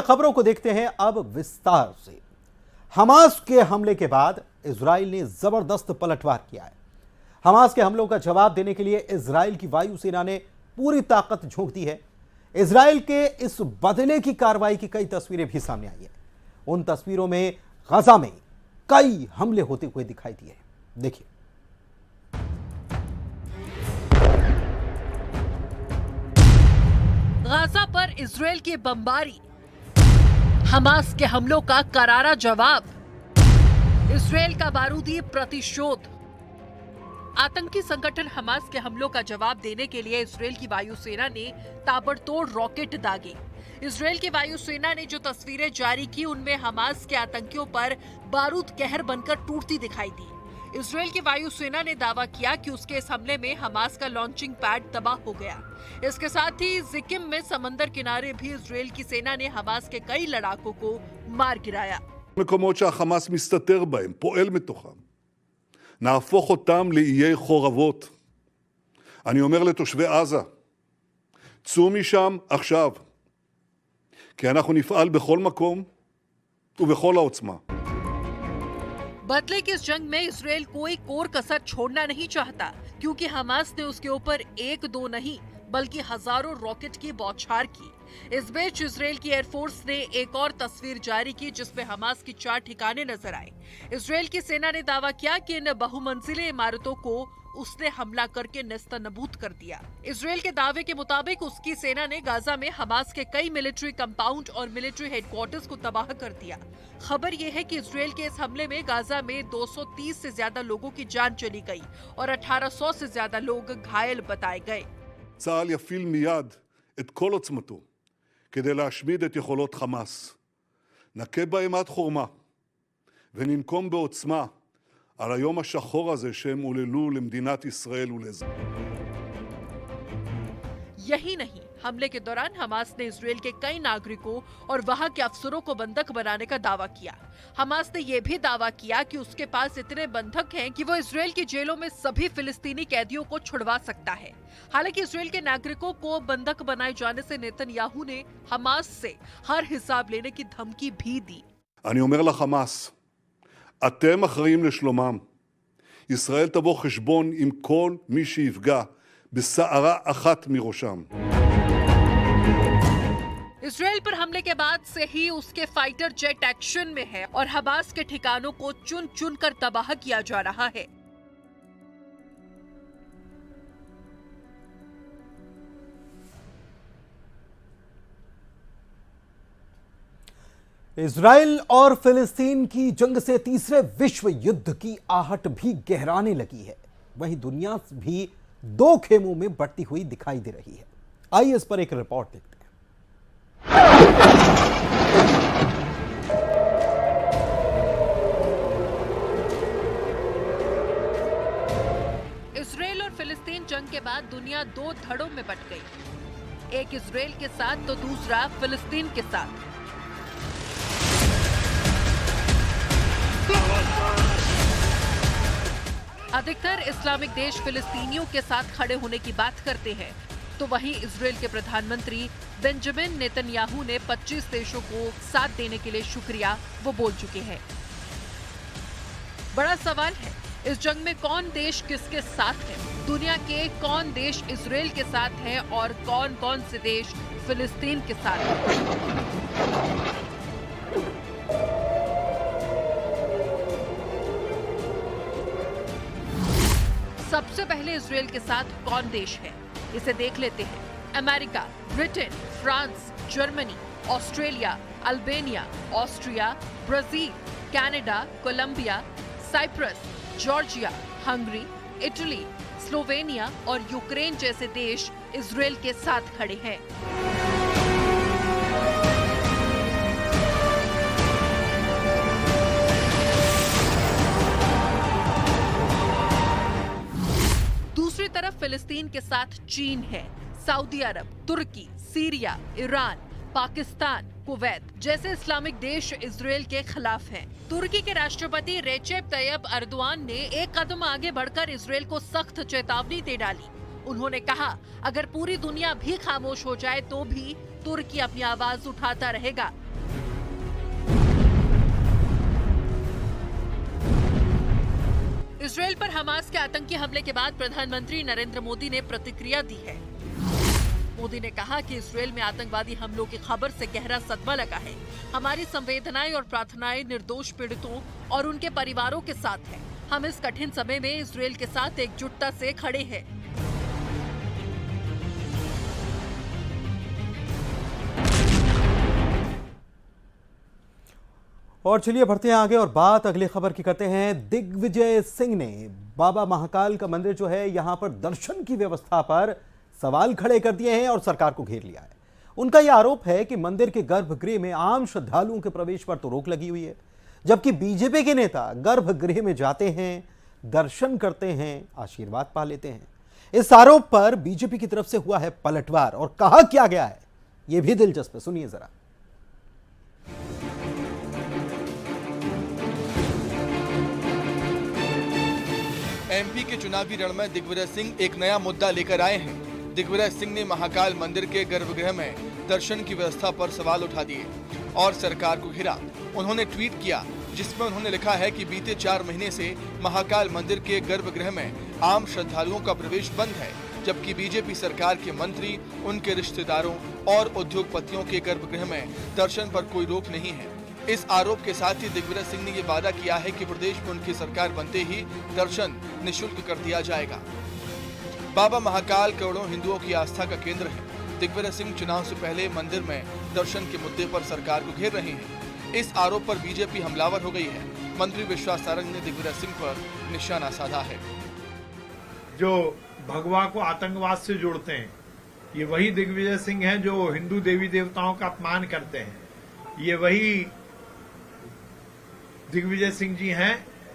खबरों को देखते हैं अब विस्तार से। हमास के हमले के बाद इजराइल ने जबरदस्त पलटवार किया है। हमास के हमलों का जवाब देने के लिए इजराइल की वायुसेना ने पूरी ताकत झोंक दी है। इजराइल के इस बदले की कार्रवाई की कई तस्वीरें भी सामने आई है। उन तस्वीरों में गजा में कई हमले होते हुए दिखाई दिए। देखिए, गाजा पर इजराइल की बमबारी, हमास के हमलों का करारा जवाब, इजराइल का बारूदी प्रतिशोध। आतंकी संगठन हमास के हमलों का जवाब देने के लिए इजराइल की वायुसेना ने ताबड़तोड़ रॉकेट दागे। इजराइल की वायुसेना ने जो तस्वीरें जारी की उनमें हमास के आतंकियों पर बारूद कहर बनकर टूटती दिखाई दी। इजराइल की वायुसेना ने दावा किया कि उसके इस हमले में हमास का लॉन्चिंग पैड तबाह हो गया। इसके साथ ही जिकिम में समंदर किनारे भी इजराइल की सेना ने हमास के कई लड़ाकों को मार गिराया। מקומות שהחמאס מסתתר בהם, פועל מתוכם. נהפוך אותם לאיי חורבות. אני אומר לתושבי עזה, צאו משם עכשיו, כי אנחנו נפעל בכל מקום ובכל העוצמה. बदले की इस जंग में इजराइल कोई कोर कसर छोड़ना नहीं चाहता, क्योंकि हमास ने उसके ऊपर एक दो नहीं बल्कि हजारों रॉकेट की बौछार की। इस बीच इजराइल की एयरफोर्स ने एक और तस्वीर जारी की जिसमें हमास की 4 ठिकाने नजर आए। इजराइल की सेना ने दावा किया कि इन बहुमंजिले इमारतों को उसने हमला करके नेस्तनाबूद कर दिया। इजराइल के दावे के मुताबिक उसकी सेना ने गाजा में हमास के कई मिलिट्री कंपाउंड और मिलिट्री हेडक्वार्टर्स को तबाह कर दिया। खबर यह है कि इजराइल के इस हमले में गाजा में 230 से ज्यादा लोगों की जान चली गई और 1800 से ज्यादा लोग घायल बताए गए। צה"ל יפעיל מיד את כל עוצמתו כדי להשמיד את יכולות חמאס. נכה בהם עד חורמה וננקום בעוצמה על היום השחור הזה שהם עוללו למדינת ישראל ולאזרחיה. यही नहीं, हमले के दौरान हमास ने इजराइल के कई नागरिकों और वहां के अफसरों को बंधक बनाने का दावा किया। हमास ने यह भी दावा किया कि उसके पास इतने बंधक हैं कि वो इजराइल की जेलों में सभी फिलिस्तीनी कैदियों को छुड़वा सकता है। हालांकि इजराइल के नागरिकों को बंधक बनाए जाने से नेतन्याहू ने हमास से हर हिसाब लेने की धमकी भी दी। אני אומר לחמאס, אתם אחראים לשלומם. ישראל תבוא חשבון עם כל מי שיפגע בשערה אחת מראשם. इजराइल पर हमले के बाद से ही उसके फाइटर जेट एक्शन में है और हमास के ठिकानों को चुन चुन कर तबाह किया जा रहा है। इजराइल और फिलिस्तीन की जंग से तीसरे विश्व युद्ध की आहट भी गहराने लगी है। वहीं दुनिया भी दो खेमों में बढ़ती हुई दिखाई दे रही है। आइए इस पर एक रिपोर्ट देखते हैं। इजराइल और फिलिस्तीन जंग के बाद दुनिया दो धड़ों में बट गई, एक इजराइल के साथ तो दूसरा फिलिस्तीन के साथ। अधिकतर इस्लामिक देश फिलिस्तीनियों के साथ खड़े होने की बात करते हैं, तो वहीं इजराइल के प्रधानमंत्री बेंजामिन नेतन्याहू ने 25 देशों को साथ देने के लिए शुक्रिया वो बोल चुके हैं। बड़ा सवाल है, इस जंग में कौन देश किसके साथ है? दुनिया के कौन देश इजराइल के साथ हैं और कौन कौन से देश फिलिस्तीन के साथ हैं? सबसे पहले इजराइल के साथ कौन देश है, इसे देख लेते हैं। America, Britain, France, Germany, Australia, Albania, Austria, Brazil, Canada, Colombia, Cyprus, Georgia, Hungary, Italy, Slovenia और यूक्रेन जैसे देश इजराइल के साथ खड़े हैं। दूसरी तरफ फिलिस्तीन के साथ चीन है, सऊदी अरब, तुर्की, सीरिया, ईरान, पाकिस्तान, कुवैत जैसे इस्लामिक देश इजराइल के खिलाफ हैं। तुर्की के राष्ट्रपति रेचेप तैयब अर्दोआन ने एक कदम आगे बढ़कर इजराइल को सख्त चेतावनी दे डाली। उन्होंने कहा, अगर पूरी दुनिया भी खामोश हो जाए तो भी तुर्की अपनी आवाज उठाता रहेगा। इजरायल पर हमास के आतंकी हमले के बाद प्रधानमंत्री नरेंद्र मोदी ने प्रतिक्रिया दी है। मोदी ने कहा कि इजरायल में आतंकवादी हमलों की खबर से गहरा सदमा लगा है। हमारी संवेदनाएं और प्रार्थनाएं निर्दोष पीड़ितों और उनके परिवारों के साथ है। हम इस कठिन समय में इजरायल के साथ एकजुटता से खड़े हैं। और चलिए बढ़ते हैं आगे और बात अगली खबर की करते हैं। दिग्विजय सिंह ने बाबा महाकाल का मंदिर जो है यहां पर दर्शन की व्यवस्था पर सवाल खड़े कर दिए हैं और सरकार को घेर लिया है। उनका यह आरोप है कि मंदिर के गर्भगृह में आम श्रद्धालुओं के प्रवेश पर तो रोक लगी हुई है, जबकि बीजेपी के नेता गर्भगृह में जाते हैं, दर्शन करते हैं, आशीर्वाद पा लेते हैं। इस आरोप पर बीजेपी की तरफ से हुआ है पलटवार और कहा क्या गया है यह भी दिलचस्प है, सुनिए जरा। एमपी के चुनावी रण में दिग्विजय सिंह एक नया मुद्दा लेकर आए हैं। दिग्विजय सिंह ने महाकाल मंदिर के गर्भगृह में दर्शन की व्यवस्था पर सवाल उठा दिए और सरकार को घेरा। उन्होंने ट्वीट किया जिसमें उन्होंने लिखा है कि बीते 4 महीने से महाकाल मंदिर के गर्भगृह में आम श्रद्धालुओं का प्रवेश बंद है, जबकि बीजेपी सरकार के मंत्री, उनके रिश्तेदारों और उद्योगपतियों के गर्भगृह में दर्शन पर कोई रोक नहीं है। इस आरोप के साथ ही दिग्विजय सिंह ने ये वादा किया है कि प्रदेश में उनकी सरकार बनते ही दर्शन निःशुल्क कर दिया जाएगा। बाबा महाकाल करोड़ों हिंदुओं की आस्था का केंद्र है। दिग्विजय सिंह चुनाव से पहले मंदिर में दर्शन के मुद्दे पर सरकार को घेर रहे हैं। इस आरोप पर बीजेपी हमलावर हो गई है। मंत्री विश्वास सारंग ने दिग्विजय सिंह पर निशाना साधा है। जो भगवा को आतंकवाद से जोड़ते हैं, ये वही दिग्विजय सिंह हैं जो हिंदू देवी देवताओं का अपमान करते हैं। ये वही दिग्विजय सिंह जी हैं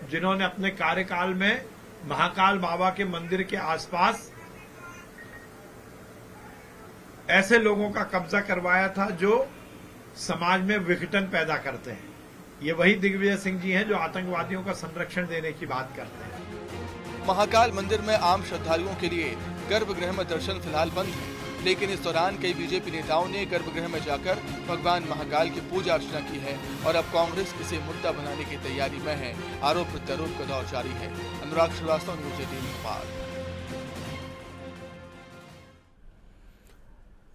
जिन्होंने अपने कार्यकाल में महाकाल बाबा के मंदिर के आसपास ऐसे लोगों का कब्जा करवाया था जो समाज में विघटन पैदा करते हैं। ये वही दिग्विजय सिंह जी हैं जो आतंकवादियों का संरक्षण देने की बात करते हैं। महाकाल मंदिर में आम श्रद्धालुओं के लिए गर्भगृह में दर्शन फिलहाल बंद है, लेकिन इस दौरान कई बीजेपी नेताओं ने गर्भगृह में जाकर भगवान महाकाल की पूजा अर्चना की है और अब कांग्रेस इसे मुद्दा बनाने की तैयारी में है। आरोप प्रत्यारोप का दौर जारी है। अनुराग श्रीवास्तव, न्यूज़ 18 भोपाल।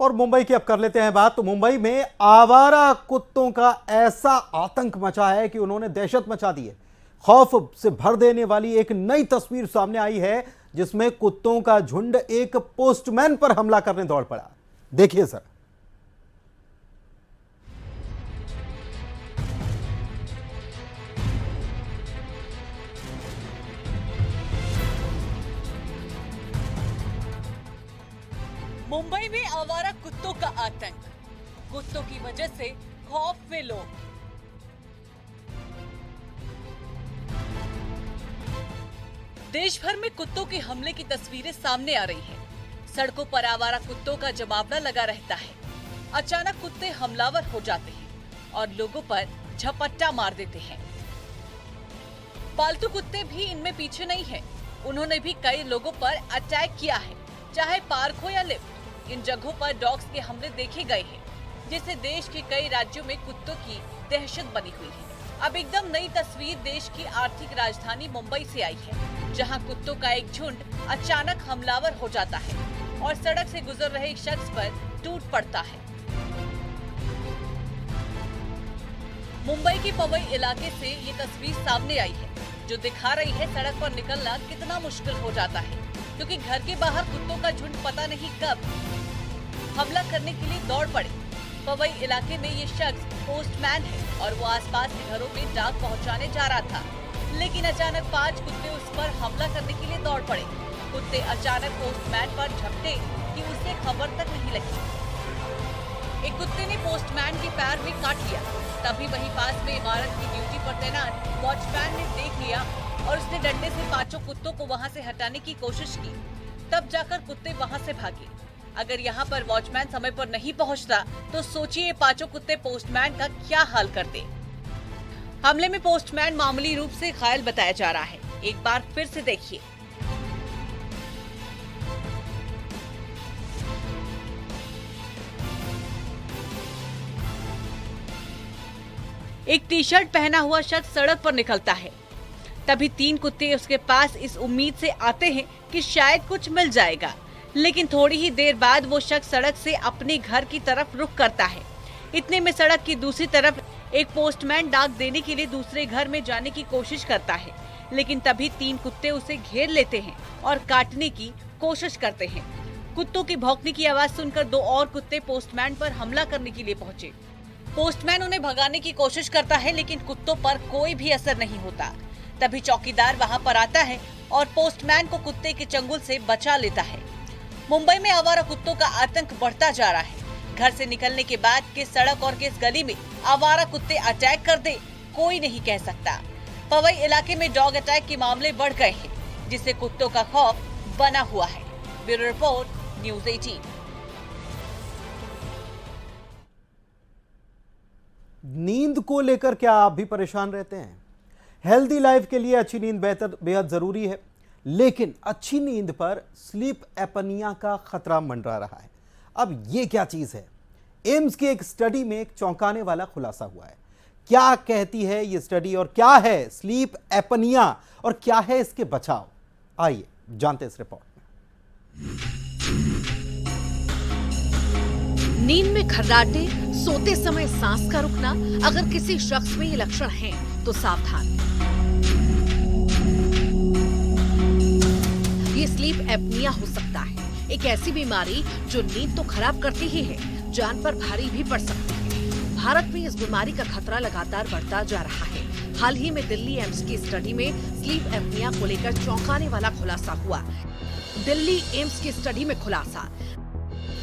और मुंबई की अब कर लेते हैं बात। तो मुंबई में आवारा कुत्तों का ऐसा आतंक मचा है कि उन्होंने दहशत मचा दी है। खौफ से भर देने वाली एक नई तस्वीर सामने आई है जिसमें कुत्तों का झुंड एक पोस्टमैन पर हमला करने दौड़ पड़ा। देखिए सर। मुंबई में आवारा कुत्तों का आतंक, कुत्तों की वजह से खौफ में लोग। देश भर में कुत्तों के हमले की तस्वीरें सामने आ रही हैं। सड़कों पर आवारा कुत्तों का जमावड़ा लगा रहता है। अचानक कुत्ते हमलावर हो जाते हैं और लोगों पर झपट्टा मार देते हैं। पालतू कुत्ते भी इनमें पीछे नहीं हैं। उन्होंने भी कई लोगों पर अटैक किया है, चाहे पार्क हो या लिफ्ट। इन जगहों पर डॉग्स के हमले देखे गए हैं, जिससे देश के कई राज्यों में कुत्तों की दहशत बनी हुई है। अब एकदम नई तस्वीर देश की आर्थिक राजधानी मुंबई से आई है, जहां कुत्तों का एक झुंड अचानक हमलावर हो जाता है और सड़क से गुजर रहे एक शख्स पर टूट पड़ता है। मुंबई के पवई इलाके से ये तस्वीर सामने आई है, जो दिखा रही है सड़क पर निकलना कितना मुश्किल हो जाता है, क्योंकि घर के बाहर कुत्तों का झुंड पता नहीं कब हमला करने के लिए दौड़ पड़े। पवई इलाके में ये शख्स पोस्टमैन है और वो आसपास के घरों में डाक पहुंचाने जा रहा था, लेकिन अचानक 5 कुत्ते उस पर हमला करने के लिए दौड़ पड़े। कुत्ते अचानक पोस्टमैन पर झपटे कि उसे खबर तक नहीं लगी। एक कुत्ते ने पोस्टमैन के पैर में काट लिया। तभी वहीं पास में इमारत की ड्यूटी पर तैनात वॉचमैन ने देख लिया और उसने डंडे से 5 कुत्तों को वहां से हटाने की कोशिश की। तब जाकर कुत्ते वहां से भागे। अगर यहाँ पर वॉचमैन समय पर नहीं पहुँचता तो सोचिए 5 कुत्ते पोस्टमैन का क्या हाल करते। हमले में पोस्टमैन मामूली रूप से घायल बताया जा रहा है। एक बार फिर से देखिए। एक टी शर्ट पहना हुआ शख्स सड़क पर निकलता है। तभी 3 कुत्ते उसके पास इस उम्मीद से आते हैं कि शायद कुछ मिल जाएगा, लेकिन थोड़ी ही देर बाद वो शख्स सड़क से अपने घर की तरफ रुख करता है। इतने में सड़क की दूसरी तरफ एक पोस्टमैन डाक देने के लिए दूसरे घर में जाने की कोशिश करता है, लेकिन तभी 3 कुत्ते उसे घेर लेते हैं और काटने की कोशिश करते हैं। कुत्तों की भौंकने की आवाज सुनकर 2 और कुत्ते पोस्टमैन पर हमला करने के लिए पहुंचे। पोस्टमैन उन्हें भगाने की कोशिश करता है, लेकिन कुत्तों पर कोई भी असर नहीं होता। तभी चौकीदार वहां पर आता है और पोस्टमैन को कुत्ते के चंगुल से बचा लेता है। मुंबई में आवारा कुत्तों का आतंक बढ़ता जा रहा है। घर से निकलने के बाद किस सड़क और किस गली में आवारा कुत्ते अटैक कर दे, कोई नहीं कह सकता। पवई इलाके में डॉग अटैक के मामले बढ़ गए हैं, जिससे कुत्तों का खौफ बना हुआ है। Bureau report, news 18। नींद को लेकर क्या आप भी परेशान रहते हैं? हेल्दी लाइफ के लिए अच्छी नींद बेहद जरूरी है, लेकिन अच्छी नींद पर स्लीप एपनिया का खतरा मंडरा रहा है। अब ये क्या चीज है? एम्स की एक स्टडी में एक चौंकाने वाला खुलासा हुआ है। क्या कहती है ये स्टडी और क्या है स्लीप एपनिया और क्या है इसके बचाव? आइए जानते हैं इस रिपोर्ट में। नींद में खर्राटे, सोते समय सांस का रुकना, अगर किसी शख्स में ये लक्षण हैं तो सावधान। ये स्लीप एपनिया हो सकता है, एक ऐसी बीमारी जो नींद तो खराब करती ही है, जान पर भारी भी पड़ सकती है। भारत में इस बीमारी का खतरा लगातार बढ़ता जा रहा है। हाल ही में दिल्ली एम्स की स्टडी में स्लीप एपनिया को लेकर चौंकाने वाला खुलासा हुआ। दिल्ली एम्स की स्टडी में खुलासा,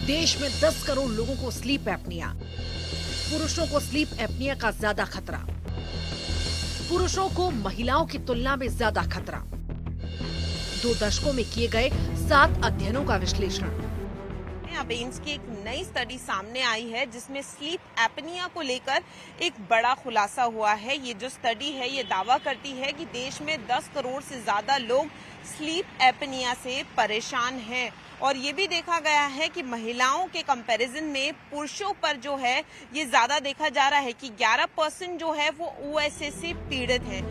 देश में 10 करोड़ लोगों को स्लीप एपनिया। पुरुषों को स्लीप एपनिया का ज्यादा खतरा, पुरुषों को महिलाओं की तुलना में ज्यादा खतरा। 2 दशकों में किए गए 7 अध्ययनों का विश्लेषण। अब एम्स की एक नई स्टडी सामने आई है जिसमें स्लीप एपनिया को लेकर एक बड़ा खुलासा हुआ है। ये जो स्टडी है ये दावा करती है कि देश में 10 करोड़ से ज्यादा लोग स्लीप एपनिया से परेशान हैं और ये भी देखा गया है कि महिलाओं के कंपैरिजन में पुरुषों पर जो है ये ज्यादा देखा जा रहा है कि 11% जो है वो ओएसए से पीड़ित हैं।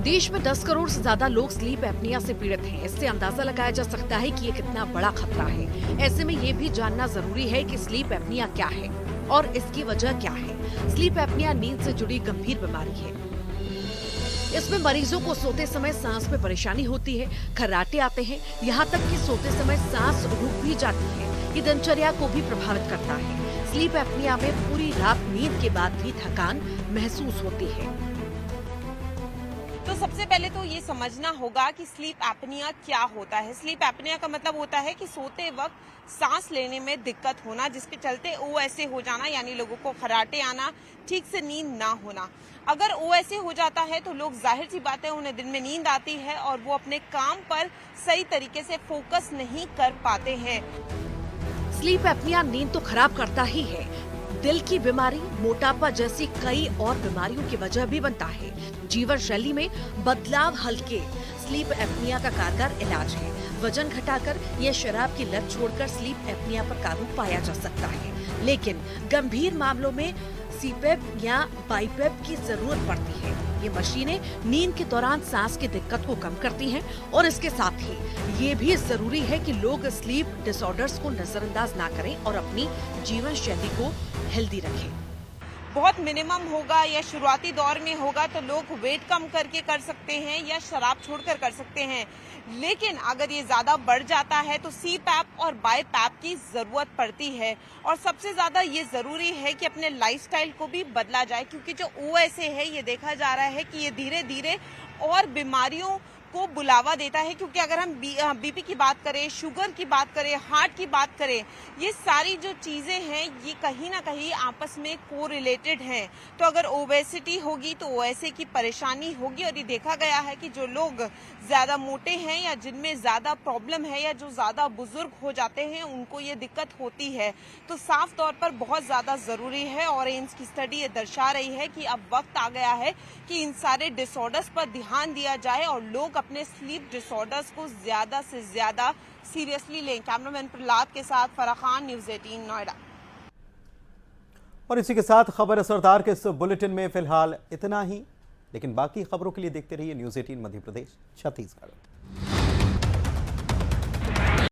देश में 10 करोड़ से ज्यादा लोग स्लीप एपनिया से पीड़ित हैं। इससे अंदाजा लगाया जा सकता है कि ये कितना बड़ा खतरा है। ऐसे में ये भी जानना जरूरी है कि स्लीप एपनिया क्या है और इसकी वजह क्या है। स्लीप एपनिया नींद से जुड़ी गंभीर बीमारी है। इसमें मरीजों को सोते समय सांस में परेशानी होती है, खर्राटे आते हैं, यहाँ तक कि सोते समय सांस रुक भी जाती है। ये दिनचर्या को भी प्रभावित करता है। स्लीप एपनिया में पूरी रात नींद के बाद भी थकान महसूस होती है। तो सबसे पहले तो ये समझना होगा कि स्लीप एपनिया क्या होता है। स्लीप एपनिया का मतलब होता है कि सोते वक्त सांस लेने में दिक्कत होना, जिसके चलते ओएसए हो जाना, यानी लोगों को खर्राटे आना, ठीक से नींद ना होना। अगर ओएसए हो जाता है तो लोग, जाहिर सी बात है, उन्हें दिन में नींद आती है और वो अपने काम पर सही तरीके से फोकस नहीं कर पाते हैं। स्लीप एपनिया नींद तो खराब करता ही है, दिल की बीमारी, मोटापा जैसी कई और बीमारियों की वजह भी बनता है। जीवन शैली में बदलाव हल्के स्लीप एपनिया का कारगर इलाज है। वजन घटाकर या शराब की लत छोड़कर स्लीप एपनिया पर काबू पाया जा सकता है, लेकिन गंभीर मामलों में सीपेप या बाईपेप की जरूरत पड़ती है। ये मशीनें नींद के दौरान सांस की दिक्कत को कम करती हैं और इसके साथ ही ये भी जरूरी है कि लोग स्लीप डिसऑर्डर्स को नजरअंदाज ना करें और अपनी जीवन शैली को हेल्दी रखें। बहुत मिनिमम होगा या शुरुआती दौर में होगा तो लोग वेट कम करके कर सकते हैं या शराब छोड़कर कर सकते हैं, लेकिन अगर ये ज्यादा बढ़ जाता है तो सीपैप और बाईपैप की जरूरत पड़ती है। और सबसे ज्यादा ये जरूरी है कि अपने लाइफस्टाइल को भी बदला जाए, क्योंकि जो ओएसए है ये देखा जा रहा है कि ये धीरे धीरे और बीमारियों को बुलावा देता है। क्योंकि अगर हम बीपी की बात करें, शुगर की बात करें, हार्ट की बात करें, ये सारी जो चीजें हैं ये कहीं ना कहीं आपस में कोरिलेटेड हैं। तो अगर ओबेसिटी होगी तो ओएसए की परेशानी होगी। और ये देखा गया है कि जो लोग ज्यादा मोटे हैं या जिनमें ज्यादा प्रॉब्लम है या जो ज्यादा बुजुर्ग हो जाते हैं उनको ये दिक्कत होती है। तो साफ तौर पर बहुत ज्यादा जरूरी है और एम्स की स्टडी ये दर्शा रही है कि अब वक्त आ गया है कि इन सारे डिसऑर्डर्स पर ध्यान दिया जाए और लोग अपने स्लीप डिसऑर्डर्स को ज्यादा से ज्यादा सीरियसली लें। कैमरामैन प्रहलाद के साथ फराह खान, न्यूज़ 18 नोएडा। और इसी के साथ खबर असरदार के इस बुलेटिन में फिलहाल इतना ही। लेकिन बाकी खबरों के लिए देखते रहिए न्यूज़ 18 मध्य प्रदेश छत्तीसगढ़।